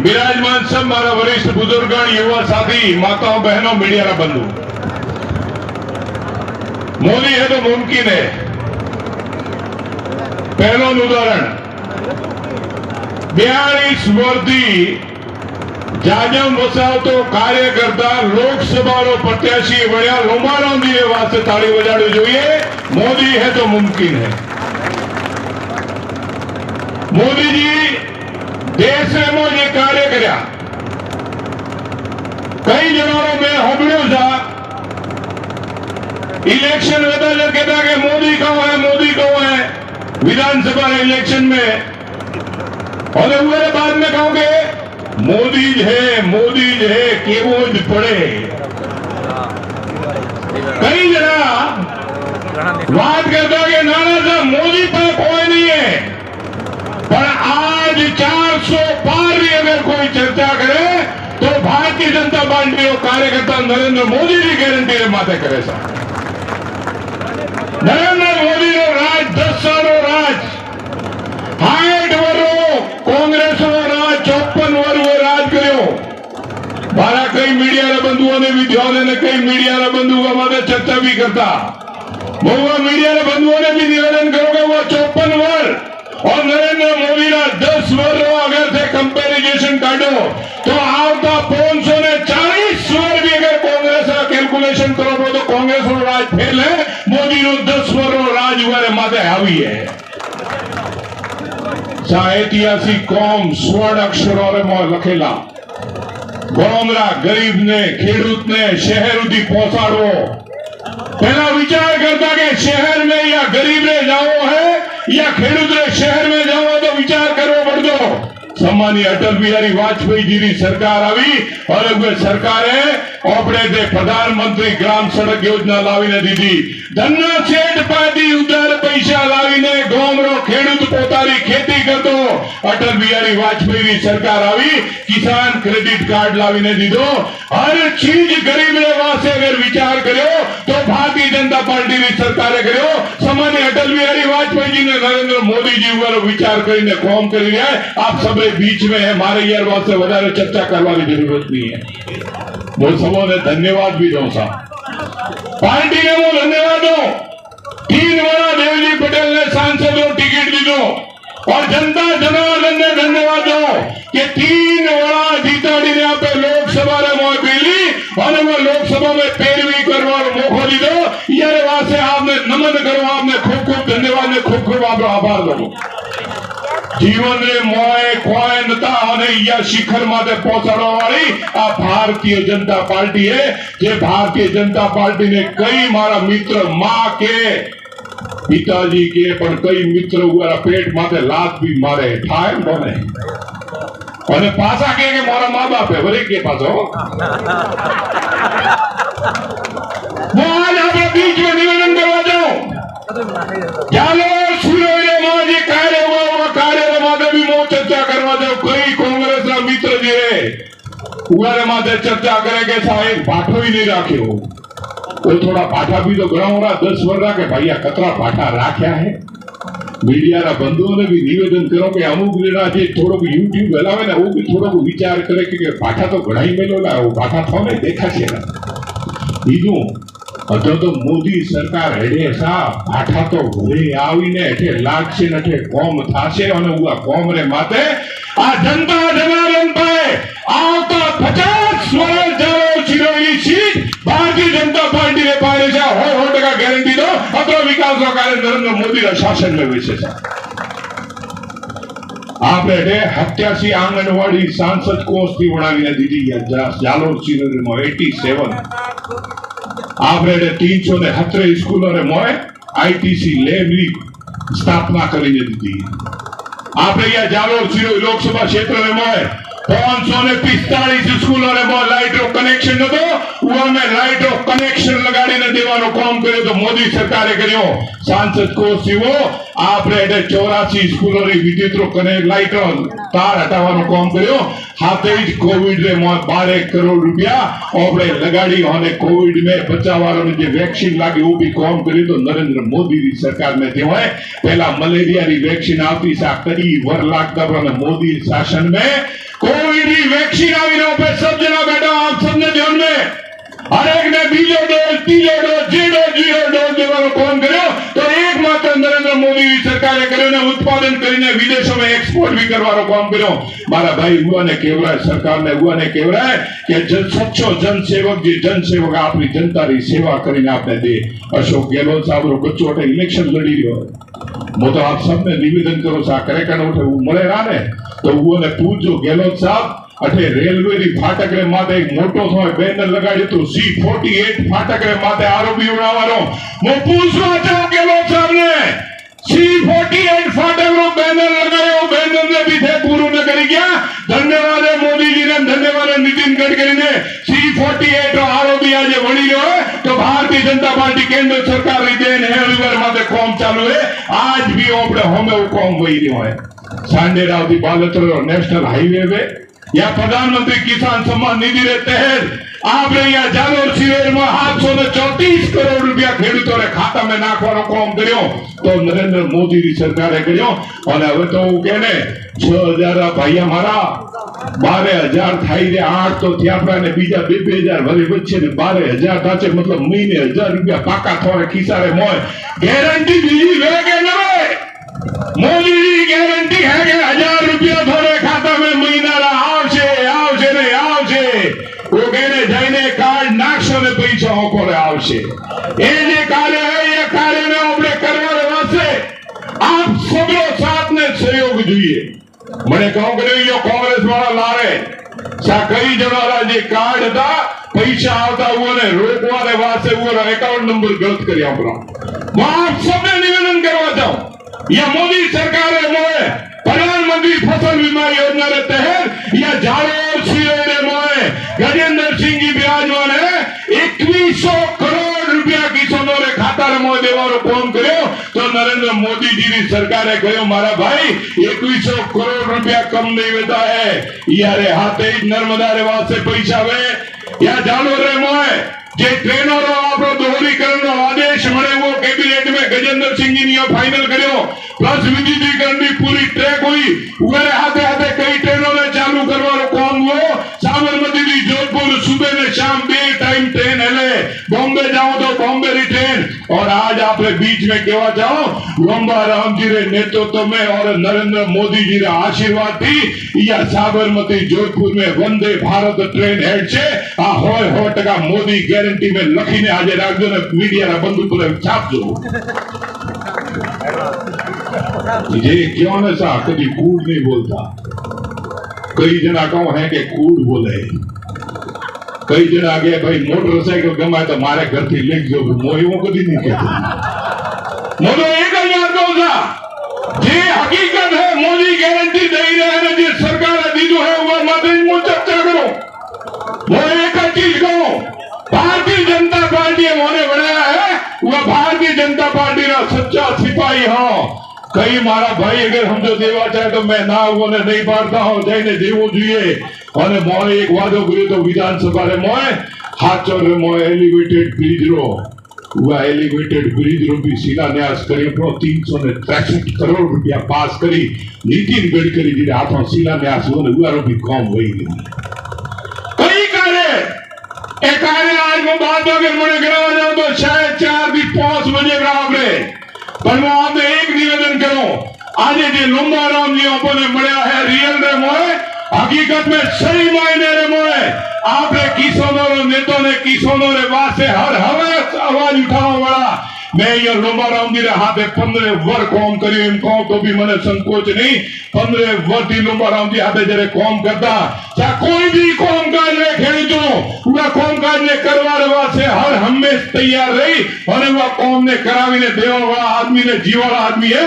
विराजमान सब मारा वरिष्ठ बुजुर्गण, युवा साथी, माताओं बहनों, मीडिया ना बंधु, मोदी है तो मुमकिन है। पहलो उदाहरण 42 वर्षથી જાજમ વસાવતો કાર્યકર્તા લોકસભાનો પ્રત્યાશી વળ્યા લોમારામજીએ વાસ્તે તાળી વજાડવી જોઈએ। મોદી હે તો મુમકિન હે। મોદીજી દેશમાં જે કાર્ય કર્યા, કઈ જણાનો મેં સાંભળ્યું છે, इलेक्शन होता जो कहता कि मोदी कौन है, मोदी कौन है, विधानसभा इलेक्शन में, और उसके बाद में कहोगे मोदी ज है केवो ज पड़े। कई जना बात करता कि नाना साहब मोदी पर कोई नहीं है, पर आज 400 पार भी अगर कोई चर्चा करे तो भारतीय जनता पार्टी और कार्यकर्ता नरेंद्र मोदी की गारंटी रे माथे करे। नरेंद्र मोदी नो राज 10 सालों राज, 60 वर्षो कांग्रेस नो राज, 54 वर्ष राज કર્યો। મારા કઈ મીડિયા બંધુઓને વિદ્યાર્થીઓને કઈ મીડિયા બંધુઓ માટે ચર્ચા भी करता, बहुआ मीडिया बंधुओं ने भी निवेदन करोगे वो 54 वर्ष और नरेंद्र मोदी ना 10 वर्ष अगर थे कंपेरिजन काटो तो आवता 540 वर्ष भी अगर कांग्रेस का कैलकुलेशन करो तो कांग्रेस नो राज फेल है, मोदी नो 10 वर्ष राज वाले माथे हावी है। ऐतिहासिक कौम स्वर्ण अक्षरों में लखेला, गामरा गरीब ने खेडूत ने शहर સુધી પહોંચાડવો। पहला विचार करता कि शहर में या गरीब ने जाओ है या खेडूत ने शहर में जाओ तो विचार करવો પડતો। सम्मानीय अटल बिहारी वाजपेयी जी की सरकार आई और सरकारे अपने प्रधानमंत्री ग्राम सड़क योजना लावीने दीधी। धन्ना सेठ पार्टी उधार पैसा लावीने गामनो खेडूत पोतानी खेती करतो। अटल बिहारी वाजपेयी की सरकार आई, किसान क्रेडिट कार्ड लावीने दीधो। हर चीज गरीब ने वास्ते अगर विचार करो तो भारतीय जनता पार्टी की सरकारे करो। सम्मानीय अटल बिहारी वाजपेयी जी ने नरेंद्र मोदी जी पर विचार करीने काम करी रहा है। आप सब बीच में है, मारे यार वास्ते વધારે चर्चा करने की जरूरत नहीं है। वो सबों धन्यवाद भी दो साहब, पार्टी ने वो धन्यवाद दो। 3 वाला देवजी पटेल ने सांसदों टिकट दी दो और जनता जनार्दन ने धन्यवाद दो कि 3 वाला जीताड़ी ने आप लोकसभा रे मोह पीली और वो लोकसभा में पैरवी करवा मौको दी दो। यार वास्ते आपने नमन करो, आपने खूब खूब धन्यवाद ने खूब खूब आप आभार दो। जीवन रे मोए कोई नता और या शिखर माते पहुंचाड़ो वाली आ भारतीय जनता पार्टी है। जे भारतीय जनता पार्टी ने कई मारा मित्र मां के पिताजी के पर कई मित्र उरा पेट माते लात भी मारे ठाय बने और पासा के मारा मां बाप है वरे के पास हो। मैं आज आपके बीच में निवेदन करवा जाऊं, चलो सुरोरे माजी कार्य हुआ कार्य माते भी मो चर्चा करवा जाओ। कई कांग्रेस ना मित्र जे उगारे माते चर्चा करे के साहेब पाठो ही नहीं राख्यो, तो थोड़ा पाठा भी तो गणावरा 10 वर्ष के भैया कतरा पाठा राख्या है। मीडिया ना बंधुओं ने भी निवेदन करो कि अमुक लेना जे थोड़ो यूट्यूब हलावे ने वो भी थोड़ो विचार करे कि पाठा तो घणाई मेलोला वो पाठा थोने देखाशे ना। बीजू अतो तो मोदी सरकार हेडे सा पाठा तो घरे आवीने एठे लागशे ने एठे कोम थाशे અને ઉવા કોમ રે માતે આ જનતા જનાર્દન પાએ આવતા 50 વર્ષ જાળો ચિરોઈ સીટ ભારતીય जनता पार्टी ने पाए છે। 100% गारंटी दो अतो विकास नो कार्य नरेंद्र मोदी रा शासन में विशेष है। आपने 87 आंगनवाड़ी सांसद कोष थी बनावीने दीदी जालोर चिरोई में 87 आपने 317 स्कूलों ने मोए आईटीसी लैब की स्थापना करी दी। आपने यह जालोर चिरोई लोकसभा क्षेत्र में मोए 545 स्कूलों ने मोए लाइटो कनेक्शन न दो वो में लाइटो कनेक्शन लगाड़ी ने देवानो काम करे तो मोदी सरकारे करियो। सांसद कोष थी वो आपने 84 स्कूलों री विद्युत रो कने लाइटो तार हटावानो काम करियो। हाथे ज कोविड रे 12 करोड़ रुपया आपने लगाड़ी होने कोविड में बचावानो ने जे वैक्सीन लागी वो भी काम करी तो नरेंद्र मोदी की सरकार में देवाय। पहला मलेरिया री वैक्सीन आती सा कई वर लागता पर मोदी शासन में कोविड की वैक्सीन આવી રહ્યો पे सब जना बैठा आप सबने ध्यान में हर एक ने बीजो डोज तीजो डोज जीरो जीरो डोज દેવાનો કોમ કર્યો તો એકમાત્ર નરેન્દ્ર મોદી સરકારે કર્યો ને ઉત્પાદન કરીને વિદેશોમાં એક્સપોર્ટ भी કરવાનો કામ કર્યો મારા ભાઈ હુઆને કેવરાય સરકારને હુઆને કેવરાય કે સચ્ચો જનસેવક જે જનસેવક આપણી જનતાની સેવા કરીને આપણે દે અશોક ગેહલોત સાહેબનો બચ્ચો એટલે ઇલેક્શન લડી રહ્યો હું તો આપ सबने નિવેદન કરું છું આ કાર્યક્રમ ઉઠે મળે રાને તો હુઆને પૂછજો ગેહલોત સાહેબ अठे रेलवे री फाटक रे माथे एक मोटो थो बैनर लगाड़ी तो C48 फाटक रे माथे आरोपी उड़ावानो मो पूछवा चाहूं गहलोत साहब ने C48 फाटक रो बैनर लगायो बैनर ने भी थे पूरो न करी गया धन्यवाद है मोदी जी ने धन्यवाद है नितिन गडकरी ने C48 रो आरोपी आज वणी रह्यो है तो भारतीय जनता पार्टी केंद्र सरकार री देन है रिवर माथे काम चालू है आज भी आपणे होमे काम वही रह्यो है सांडेराव थी बालोतरा नेशनल हाईवे पे या प्रधानमंत्री किसान सम्मान निधि रे तहत आपने यहाँ जालोर शिविर में 734 करोड़ रुपया खेडूतों ने खाता में नाखवानो काम कर्यो तो नरेंद्र मोदी की सरकारे कर्यो और હવે તો હું કેને 6000 ભાઈ અમારા 12000 થાય રે 8 તો થયા આપડા ને બીજા 2000 વરે વચ્ચે ને 12000 થાશે मतलब મહિને 1000 રૂપિયા પાકા થોડે ખિસારે મોય ગેરંટી દીધી વે કે ન વે मोदी जी गारंटी है कि 1000 रुपया थोड़े खाता में महीना आवशे आवशे ने आवशे वो कहने जाने कार्ड नाखशो ने पैसा ओकोरे आवशे ए जे कार्य है ये कार्य ने આપણે કરવાને વાસ્તે આપ સબનો સાથ ને સહયોગ જોઈએ મને કહો કે यो कांग्रेस वाला लारे सा कई जणारा जे कार्ड था पैसा આવતા ઓને રોકવાને વાસ્તે ઓનો એકાઉન્ટ નંબર ગલત કરી આપરા હું આપ સબને નિવેદન કરવા ચાહું या मोदी सरकार है मोए प्रधानमंत्री फसल बीमा योजना के तहत या जालोर शिविर मोए गजेंद्र सिंह जी विराजमान है 2100 करोड़ रुपया किसानों ने खाता में मोए देवानो काम कर्यो तो नरेंद्र मोदी जी की सरकार है कहो मारा भाई 2100 करोड़ रुपया कम नहीं होता है यारे हाथे नर्मदा रे वास्ते पैसा वे या जालोर रे मोए जे ट्रेनों रो आपरो दोहरीकरण नो आदेश मळे वो कैबिनेट में गजेंद्र सिंह जी ने फाइनल कर्यो प्लस विद्युतीकरण भी पूरी ट्रैक हुई उगरे हाथे हाथे कई ट्रेनों ने चालू करवानो काम हुओ साबरमती थी जोधपुर सुबह में शाम 2 टाइम ट्रेन हेले बॉम्बे जाओ तो बॉम्बे री ट्रेन और आज आपने बीच में केवा जाओ लंबा राम जी रे नेतृत्व में और नरेंद्र मोदी जी रे आशीर्वाद थी या साबरमती जोधपुर में वंदे भारत ट्रेन हेड छे आ होय 100% मोदी गारंटी में लखीने आज राखजो ने मीडिया रा बंधु पर छापजो ये क्यों ने सा कभी कूड़ नहीं बोलता कई जना कहो है कि कूड़ बोले कई जना के भाई मोटरसाइकिल गमाए तो मारे घर थी लेक जो मोही वो कभी नहीं कहते मोदो एक याद दो सा जे हकीकत है मोदी गारंटी दे रहे हैं जे सरकार दीदो है वो माथे मो चर्चा करो वो एक चीज कहो भारतीय जनता पार्टी मोने बनाया है वो भारतीय जनता पार्टी का सच्चा सिपाही हो कई मारा भाई अगर हम जो देवा चाहे तो मैं ना वो नहीं पाड़ता हूं जाइने देवो જોઈએ અને મોએ એક વાદો કર્યો તો વિધાનસભા રે મોએ હાચો રે મોએ એલિવેટેડ બ્રિજ રો वो एलिवेटेड ब्रिज रो भी शिलान्यास કર્યો તો 363 करोड़ रुपया पास કરી નીતિન ગડકરી जी हाथों शिलान्यास होने उरो भी कम होई गई कई कार्य ए कार्य आज मैं बात अगर मने करावा जाऊं तो शायद 4 भी 5 बजे बराबर पर मैं आपने एक निवेदन करूं आज जे लंबा राम जी अपने મળ્યા है रियल रे मोए हकीकत में सही मायने रे मोए आपने किसानों रो नेता ने किसानों रे वास्ते हर हमें आवाज उठावा वाला मैं ये लंबा राम जी रे हाथे 15 वर काम કર્યું એમ કહું તો भी મને સંકોચ नहीं 15 વર્ષથી લંબા રામ जी हाथे जरे काम करता चा कोई भी काम काज रे खेडूतो उवा काम काज ने करवा वास्ते हर हमेश तैयार रही और वो काम ने करावीने देवा वाला आदमी ने जीवाला आदमी है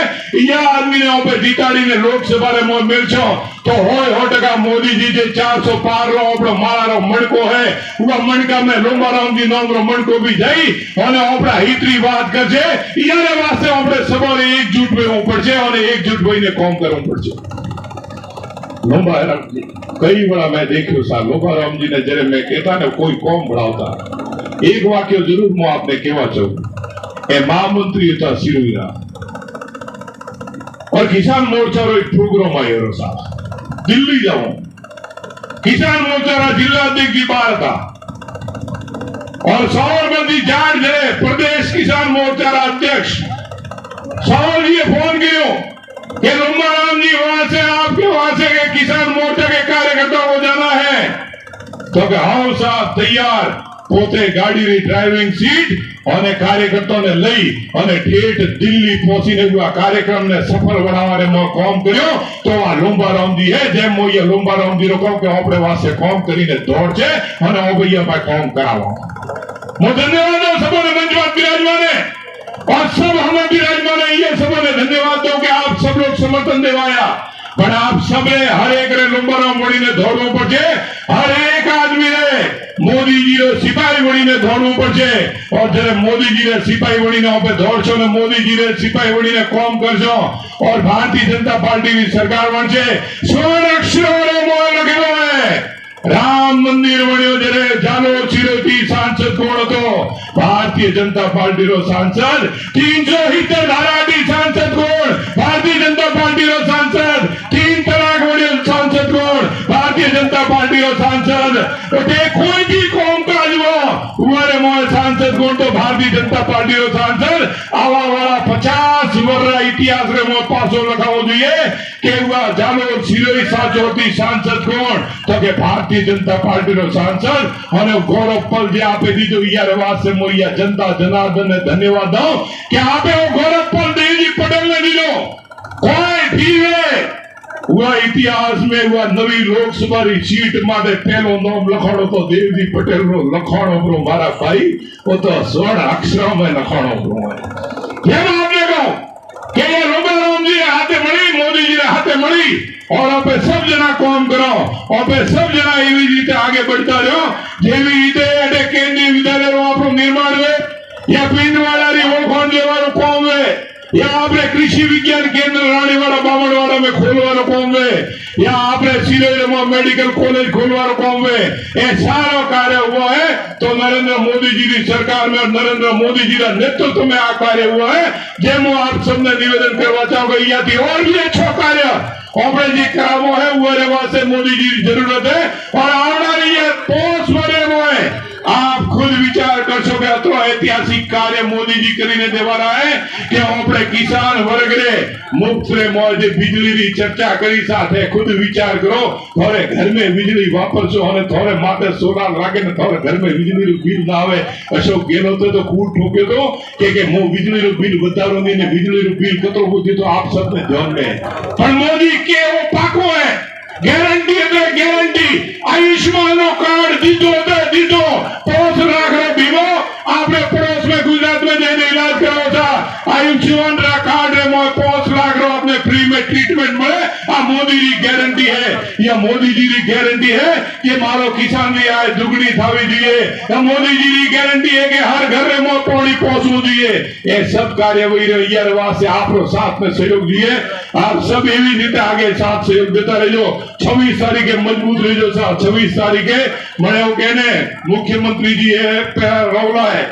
या आदमी ने ऊपर जीताड़ी ने लोकसभा रे मोय मिलछो तो होय 100% मोदी जी जे 400 पार रो आपरो मारा रो मणको है उवा मणका में लंबा राम जी नाम रो मणको भी जाई और आपरा हितरी बात करजे यारे वास्ते आपरे सबरे एकजुट होवू पड़छे और एकजुट होईने काम करवू पड़छे लंबा राम जी कई बड़ा मैं देखियो सा लंबा राम जी ने जरे मैं कहता ने कोई काम बढ़ावता एक वाक्य जरूर मैं आपने कहवा चाहूं ए महामंत्री था सिरुरा और किसान मोर्चा रो एक प्रोग्राम आयो सा दिल्ली जाऊं किसान मोर्चा जिला अध्यक्ष जी बाहर था और साबरमती जाट जड़े प्रदेश किसान मोर्चा अध्यक्ष सावर जी फोन किया कि लंबाराम जी वहां से आपके वहां से के किसान मोर्चा के कार्यकर्ताओं को जाना है तो कि हाँ साहब तैयार पोते गाड़ी री ड्राइविंग सीट અને કાર્યકર્તાઓને લઈ અને ઠેઠ દિલ્હી પહોંચીને આ કાર્યક્રમને સફળ બનાવવાનો કામ કર્યો તો આ લુંબારામજી હે જેમ હું એ લુંબારામજી નો કહું કે આપણે વાસે કામ કરીને દોડ છે અને ઓબૈયા ભાઈ કામ કરાવો હું ધન્યવાદ દઉં સબોને મંચમાં બિરાજમાને और सब हमें विराजमान है ये सबने धन्यवाद दो कि आप सब लोग समर्थन देवाया पर आप सब ने हर एक रे लंबाराम वड़ी ने दौड़વું પડશે हर एक आदमी ने मोदी जी रो सिपाही वड़ी ने दौड़વું પડશે और जरे मोदी जी ने सिपाही वड़ी ने पे दौड़शो ने मोदी जी ने सिपाही वड़ी ने काम करशो और भारतीय जनता पार्टी की सरकार बनशे स्वर्ण अक्षरों रे मोह लखेलो है राम मंदिर बन्यो जरे जालोर चिरोती सांसद कोण હતો भारतीय जनता पार्टी रो सांसद 370 धाराटी सांसद कोण भारतीय जनता पार्टी रो सांसद 3 तलाक बन्यो सांसद कोण भारतीय जनता पार्टी रो सांसद ओटे कोई भी कौम काज हो उमारे मोह सांसद कोण तो भारतीय जनता पार्टी रो सांसद आवा वाला 50 वर्ष इतिहास रे मो पासो लखावो જોઈએ કે ઉવા જાલોર चिरोई સાચોતી सांसद कोण તો કે भारतीय जनता पार्टी रो सांसद और गौरव पल जे आपे दीधो यार वास्ते मोया जनता जनार्दन ने धन्यवाद दो कि आपे वो गौरव पल देवजी पटेल ने दीधो कोई भी है हुआ इतिहास में हुआ नवी लोकसभा री सीट माटे पहलो नाम लखाणो तो देवजी पटेल रो लखाणो रो मारा भाई वो तो स्वर्ण अक्षरों में लखाणो रो है ये आपने कहो कि ये लंबाराम जी हाथे मળી मोदी जी ने हाथे मળી और आप सब जना काम करो आप सब जना एवी रीते आगे बढ़ता रहो जेवी रीते एटे केंद्रीय विद्यालय रो आपरो निर्माण है या पिंडवाड़ा री ओळखाण लेवानो काम है या आपने कृषि विज्ञान केंद्र रानीवाड़ा बामणवाड़ा में खोलवानो काम है या आपने सिरोही में मेडिकल कॉलेज खोलवानो काम है ये सारो कार्य हुआ है तो नरेंद्र मोदी जी की सरकार में और नरेंद्र मोदी जी का नेतृत्व में आ कार्य हुआ है जेम आप सबने निवेदन करवा चाहूंगा याती और भी अच्छा कार्य આપણે જે કામો હે वो रे वास्ते मोदी जी की जरूरत है और આવનારી ये पोस्ट वरे है आप खुद विचार कर सको कि अतो ऐतिहासिक कार्य मोदी जी કરીને દેવા रहा है कि આપણે किसान वर्ग रे मुफ्त रे मौज बिजली री चर्चा करी साथे खुद विचार करो थोड़े घर में बिजली वापरशो और थोड़े माथे सोलार लागे ने थोड़े घर में बिजली रू बिल ना आवे अशोक गेहलोत तो कूट ठोके तो के मो बिजली रू बिल बतारो नहीं ने बिजली रू बिल कतो बुद्धि तो आप सब ने ध्यान में पर मोदी के वो पाको है गैरंटी है गैरंटी आयुष्मान कार्ड दीदो 5 लाख रो बीमो आपने पड़ोस में गुजरात में जैसे इलाज कराओ था आयुष्मान कार्ड रे 5 लाख रो अपने फ्री में ट्रीटमेंट मिले आ मोदी की गारंटी है या मोदी जी की गारंटी है कि मारो किसान की आय दुगनी थावी જોઈએ या मोदी जी की गारंटी है कि हर घर में मो पानी पहुंचવું જોઈએ ये सब कार्यवाही रे यार वास्ते आपरो साथ में सहयोग જોઈએ आप सब एवी रीते आगे साथ सहयोग देता रहो 26 तारीखे मजबूत रहो साहब 26 तारीखे મને એવું કહેને મુખ્યમંત્રી जी है रौला है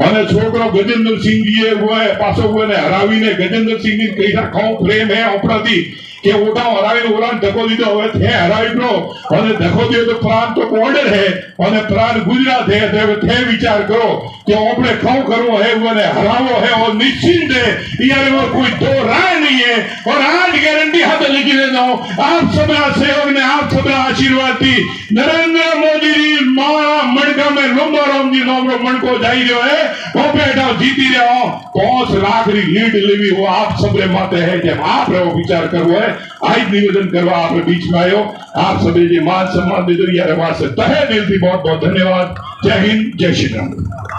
અને છોકરો ગજેન્દ્ર સિંહ जी वो है પાછો કોને હરાવીને ગજેન્દ્ર સિંહ ની કઈરા ખાવ પ્રેમ है આપણાથી કે ઓટા હરાવીને ઓલાને ધક્કો દીધો હવે તે હરાવીનો અને ધક્કો દીધો તો પ્રાંત તો બોર્ડર है અને પ્રાંત ગુજરાત है तो તે વિચાર કરો कि આપણે ખાવ કરવો है અને હરાવો है और निश्चिंत है यार वो कोई दो राय नहीं है और आज गारंटी हाथ लिखी लेता हूं आप सबका सहयोग ने आप सबका आशीर्वाद थी नरेंद्र मोदी जी मारा मणका में लंबाराम जी नोमरो मणको जाई रहो है वो बेटा जीती रहो 5 लाख री लीड लेवी वो आप सबरे माथे है जब आप रो विचार करवो है आज निवेदन करवा आप बीच में आयो आप सभी जी मान सम्मान दे दो यार वास्ते तहे दिल थी बहुत बहुत धन्यवाद जय हिंद जय श्री राम।